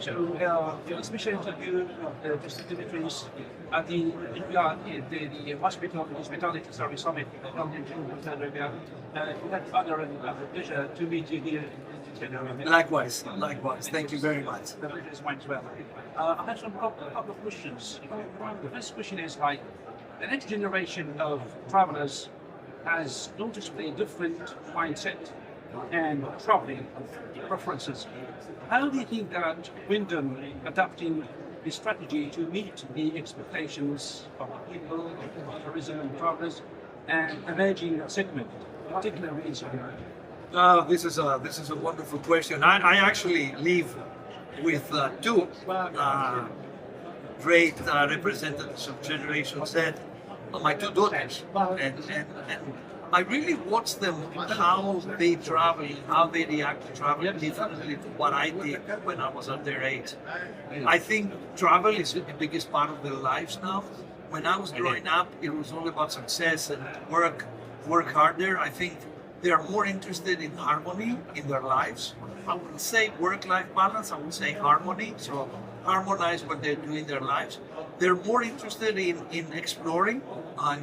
So, the special interview, Mr. Dimitri's at the hospitality service summit held in June in Arabia. We had the honor and the pleasure to meet you here in Arabia. Likewise. Thank you very much. The pleasure is mine as well. I have a couple of questions. The first question is like, the next generation of travelers has noticeably different mindset and traveling preferences. How do you think that Wyndham adapting the strategy to meet the expectations of the people, of tourism and travelers, and emerging segment, particularly in Saudi Arabia? This is a wonderful question. I actually live with two great representatives of Generation Z, my two daughters, and I really watch them how they travel, how they react to travel differently to what I did when I was at their age. I think travel is the biggest part of their lives now. When I was growing up, it was all about success and work harder. I think they are more interested in harmony in their lives. I wouldn't say work-life balance, I would say harmony. So harmonize what they do in their lives. They're more interested in exploring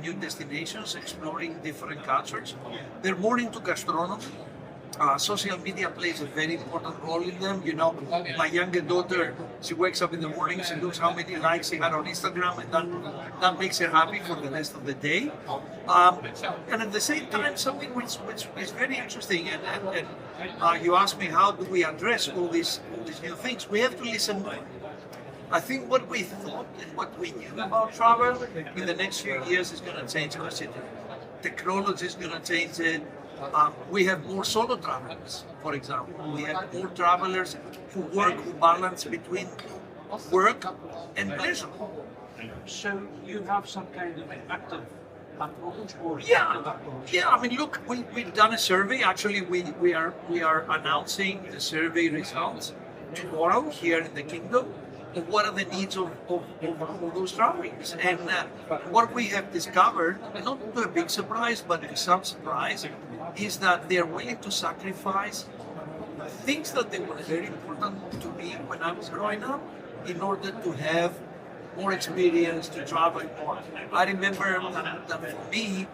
new destinations, exploring different cultures. They're more into gastronomy. Social media plays a very important role in them. You know, my younger daughter, she wakes up in the morning, she looks how many likes she had on Instagram, and that makes her happy for the rest of the day. And at the same time, something which is very interesting, and you asked me how do we address all these new things. We have to listen more. I think what we thought and what we knew about travel in the next few years is going to change considerably. Technology is going to change it. We have more solo travelers, for example. We have more travelers who balance between work and pleasure. So you have some kind of active approach or Yeah. I mean, look, we've done a survey. Actually, we are announcing the survey results tomorrow here in the Kingdom. What are the needs of those travelers? And what we have discovered, not to a big surprise, but to some surprise, is that they are willing to sacrifice things that they were very important to me when I was growing up in order to have more experience, to travel more. I remember that for me,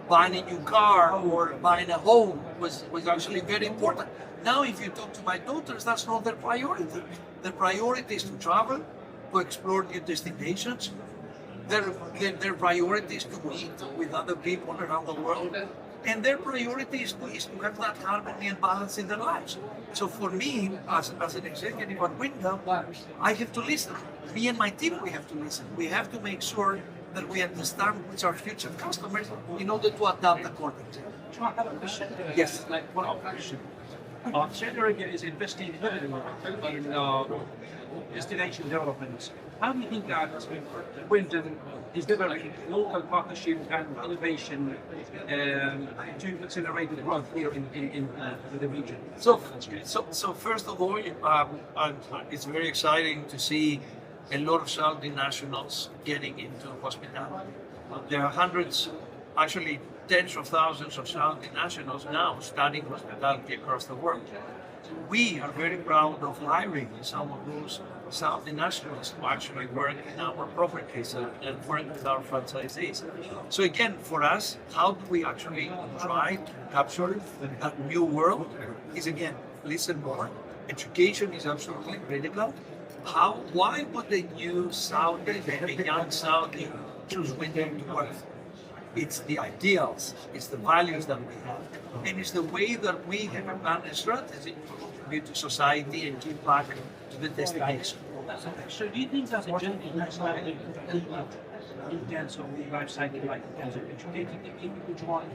buying a new car or buying a home was actually very important. Now, if you talk to my daughters, that's not their priority. Their priority is to travel, to explore new destinations. Their priority is to meet with other people around the world. And their priority is to have that harmony and balance in their lives. So for me, as an executive at Wyndham, I have to listen. Me and my team, we have to listen. We have to make sure that we understand which are future customers in order to adapt accordingly. Do I have a question? Yes. Like one question. Saudi Arabia is investing heavily in destination development. How do you think that Wyndham is developing local partnership and innovation to accelerate the growth here in the region? So first of all, it's very exciting to see a lot of Saudi nationals getting into hospitality. There are hundreds, actually tens of thousands of Saudi nationals now studying hospitality across the world. We are very proud of hiring some of those Saudi nationals to actually work in our properties and work with our franchisees. So again, for us, how do we actually try to capture that new world is again, listen more. Education is absolutely critical. Why would a new Saudi, a young Saudi choose Wyndham to work? It's the ideals, it's the values that we have, and it's the way that we have a planned strategy to contribute to society and give back to the destination. So do you think that the journey is in terms of the life cycle, like in terms of educating the people who join?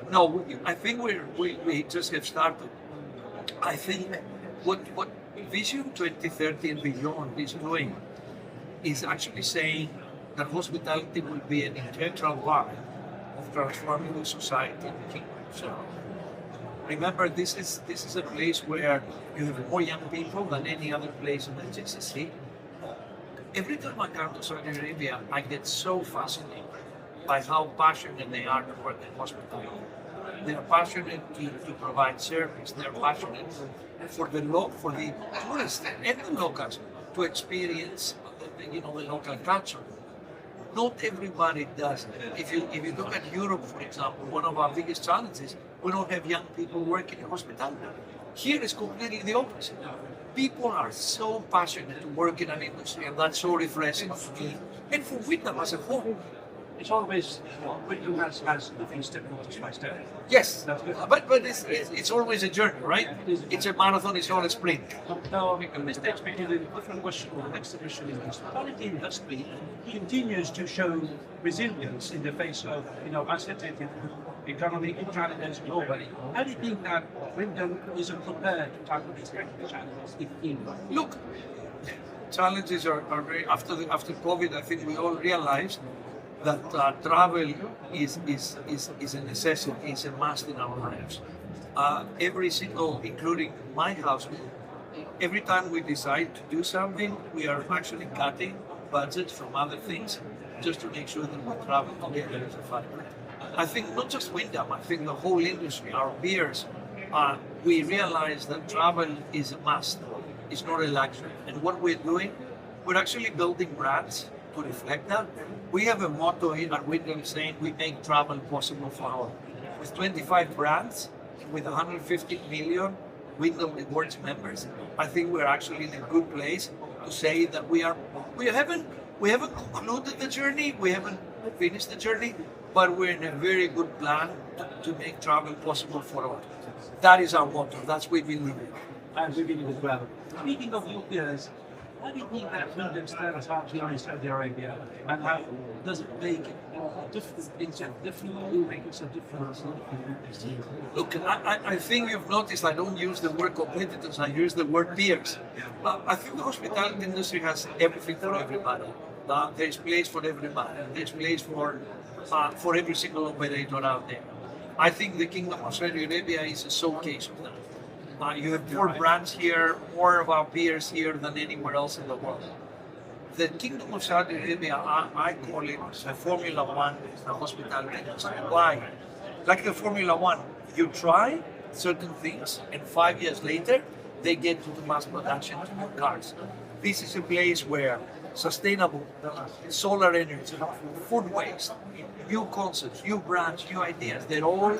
No. I think we just have started. I think what Vision 2030 and beyond is doing is actually saying that hospitality will be an integral part of transforming the society in the kingdom. So remember, this is a place where you have more young people than any other place in the GCC. Every time I come to Saudi Arabia, I get so fascinated by how passionate they are to work in hospitality. they're passionate to provide service, they're passionate for the tourists and the locals to experience the local culture. Not everybody does. If you look at Europe, for example, one of our biggest challenges, we don't have young people working in hospitality. Here is completely the opposite. People are so passionate to work in an industry, and that's so refreshing to me and for Vietnam as a whole. It's always, Britain has nothing stepping off by step. Yes, That's good. but it's always a journey, right? It's a marathon, it's not a sprint. Now, this takes me to the different question. The next question is the hospitality industry continues to show resilience in the face of, uncertainty economic challenges globally. How do you think that Wyndham is prepared to tackle these kind of challenges, if in? Look, challenges are very after COVID. I think we all realized that travel is a necessity, is a must in our lives. Every single, including my household, every time we decide to do something, we are actually cutting budgets from other things just to make sure that we travel together as a family. I think not just Wyndham, I think the whole industry, our peers, we realize that travel is a must. It's not a luxury. And what we're doing, we're actually building brands to reflect that. We have a motto here at Wyndham saying we make travel possible for all. With 25 brands, with 150 million Wyndham Rewards members, I think we're actually in a good place to say that we haven't concluded the journey, we haven't finished the journey, but we're in a very good plan to make travel possible for all. That is our motto. That's what we believe in. And we believe as well. Speaking of your peers, how do you think that Wyndham stands out behind Saudi Arabia, and how does it make a difference? Look, I think you've noticed I don't use the word competitors, I use the word peers. But I think the hospitality industry has everything for everybody. There's place for everybody. There's place for every single operator out there. I think the Kingdom of Saudi Arabia is a showcase of that. You have more brands here, more of our peers here than anywhere else in the world. The Kingdom of Saudi Arabia, I call it a Formula One of the hospitality industry. Why? Like the Formula One, you try certain things, and 5 years later, they get to the mass production of cars. This is a place where sustainable solar energy, food waste, new concepts, new brands, new ideas, they're all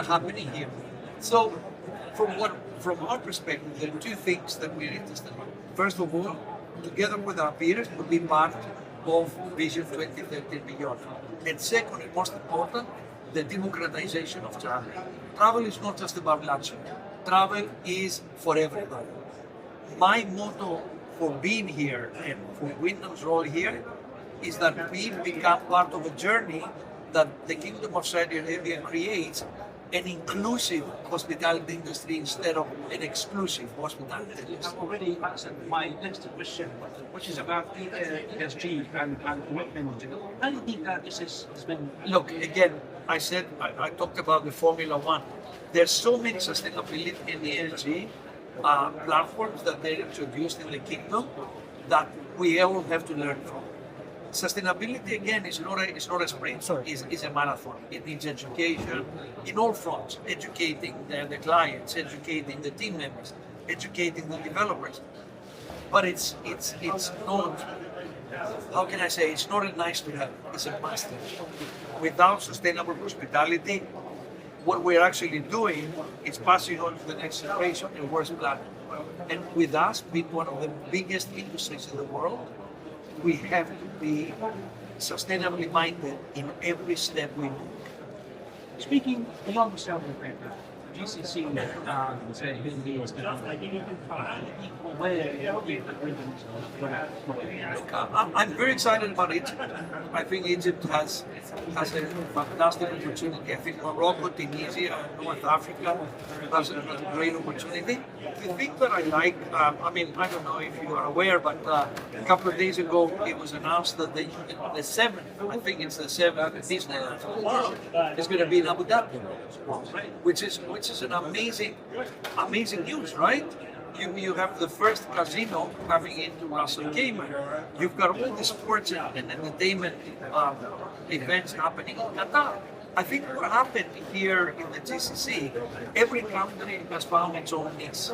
happening here. So from our perspective, there are two things that we're interested in. First of all, together with our peers, to be part of Vision 2030 and beyond. And second, and most important, the democratization of travel. Travel is not just about luxury. Travel is for everybody. My motto for being here and for Wyndham's role here is that we become part of a journey that the Kingdom of Saudi Arabia creates, an inclusive hospitality industry instead of an exclusive hospitality industry. I've already answered my next question, which is about ESG and commitment. How do you think that this has been? Look, again, I talked about the Formula One. There's so many sustainability and ESG platforms that they're introduced in the kingdom that we all have to learn from. Sustainability again is not a sprint, it's a marathon. It needs education in all fronts, educating the clients, educating the team members, educating the developers. But it's not, how can I say, it's not a nice to have, it's a must. Without sustainable hospitality, what we're actually doing is passing on to the next generation a worse planet. And with us being one of the biggest industries in the world, we have to be sustainably minded in every step we do. Speaking beyond the Saudi Arabia, GCC say Middle I'm very excited about Egypt. I think Egypt has a fantastic opportunity. I think Morocco, Tunisia, North Africa has a great opportunity. The thing that I like, I don't know if you are aware, but a couple of days ago it was announced that the seventh, I think it's the seventh Disneyland is going to be in Abu Dhabi, which is an amazing news, right? You have the first casino coming into Russell Cayman. You've got all the sports and entertainment events happening in Qatar. I think what happened here in the GCC, every country has found its own niche,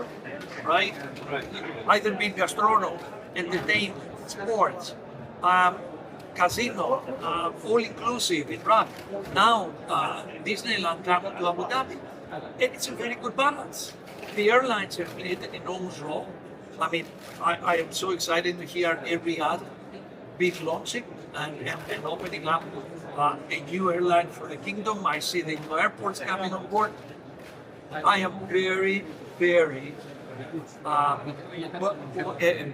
right? Either being gastronomy, entertainment, sports, casino, all inclusive in Iraq. Now Disneyland travel to Abu Dhabi. And it's a very good balance. The airlines have played an enormous role. I mean, I am so excited to hear every ad being launching and opening up a new airline for the kingdom. I see the new airports coming on board. I am very, very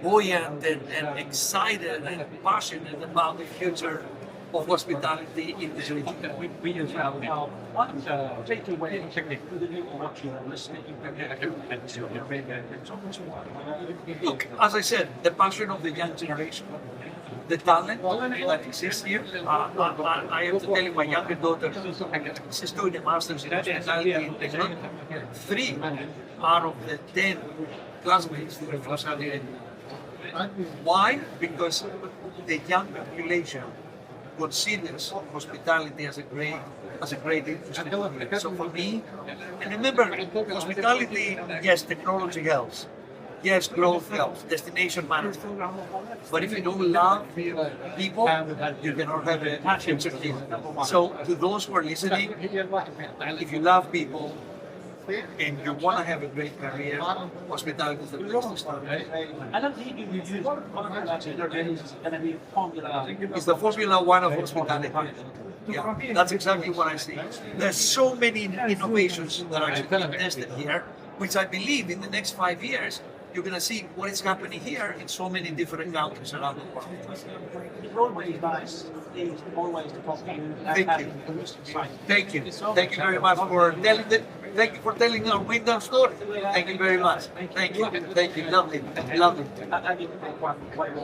buoyant and excited and passionate about the future of hospitality in this region. We as well. Now, what takeaway what you're listening to? Look, as I said, the passion of the young generation, the talent that exists here. I have to tell you, my younger daughter, she's doing a master's in hospitality and technology. 3 out of the 10 classmates were from Saudi Arabia. Why? Because the young population considers hospitality as a great industry. So for me, and remember, hospitality, yes, technology helps. Yes, growth helps, destination management. But if you don't love people, you cannot have a future team. So to those who are listening, if you love people and you want to have a great career, hospitality is the place to start. I don't think you use hospitality is going to be formula. It's the Formula One of hospitality. Yeah, that's exactly what I see. There's so many innovations that are actually being tested here, which I believe in the next 5 years, you're going to see what is happening here in so many different countries around the world. It's always nice. It's always to talk to you. Thank you. Thank you. Thank you very much for telling thank you for telling our Wyndham story. Thank you very much. Thank you. Thank you. Lovely. Lovely.